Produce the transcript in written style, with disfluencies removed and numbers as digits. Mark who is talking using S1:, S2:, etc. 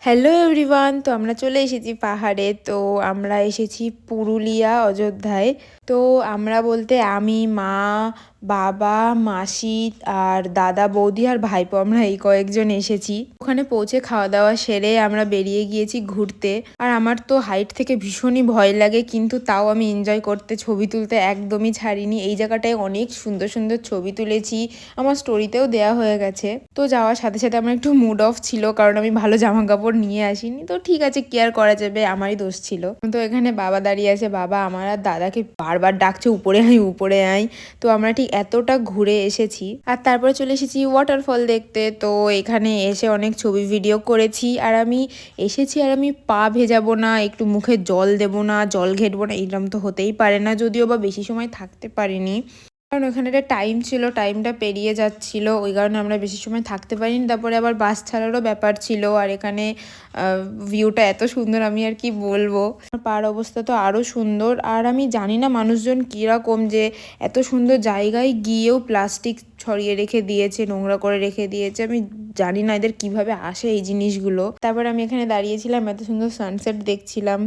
S1: Hello everyone, তো আমরা চলে এসেছি পাহাড়ে। তো আমরা এসেছি পুরুলিয়া অযোধ্যায়। তো আমরা বলতে আমি, মা, বাবা, মাসি আর দাদা, বৌদি আর ভাইপো, আমরা এই কয়েকজন এসেছি। ওখানে পৌঁছে খাওয়া দাওয়া সেরে আমরা বেরিয়ে গিয়েছি ঘুরতে। আর আমার তো হাইট থেকে ভীষণই ভয় লাগে, কিন্তু তাও আমি এনজয় করতে, ছবি তুলতে একদমই ছাড়িনি। এই জায়গাটায় অনেক সুন্দর সুন্দর ছবি তুলেছি, আমার স্টোরিতেও দেয়া হয়ে গেছে। তো যাওয়ার সাথে সাথে আমার একটু মুড অফ ছিল, কারণ আমি ভালো জামা কাপড় নিয়ে আসিনি। তো ঠিক আছে, কি আর করা যাবে, আমারই দোষ ছিল। তো এখানে বাবা দাঁড়িয়ে আছে, বাবা আমার আর দাদাকে বারবার ডাকছে উপরে আয় উপরে আয়। তো আমরা ঠিক এতটা ঘুরে এসেছি, আর তারপরে চলে এসেছি ওয়াটারফল দেখতে। তো এখানে এসে অনেক ছবি ভিডিও করেছি। আর আমি এসেছি আর আমি পা ভেজাবো না, একটু মুখে জল দেবো না, জল ঘেটবো না, এইরকম তো হতেই পারে না। যদিও বা বেশি সময় থাকতে পারিনি, কারণ ওখানে একটা টাইম ছিল, টাইমটা পেরিয়ে যাচ্ছিল, ওই কারণে আমরা বেশি সময় থাকতে পারিনি। তারপরে আবার বাস ছাড়ারও ব্যাপার ছিল। আর এখানে ভিউটা এত সুন্দর, আমি আর কি বলবো। পার অবস্থা তো আরও সুন্দর। আর আমি জানি না মানুষজন কীরকম, যে এত সুন্দর জায়গায় গিয়েও প্লাস্টিক ছড়িয়ে রেখে দিয়েছে, নোংরা করে রেখে দিয়েছে। আমি জানি না এদের কিভাবে আসে এই জিনিসগুলো। তারপর আমি এখানে দাঁড়িয়েছিলাম, এত সুন্দর সানসেট দেখছিলাম।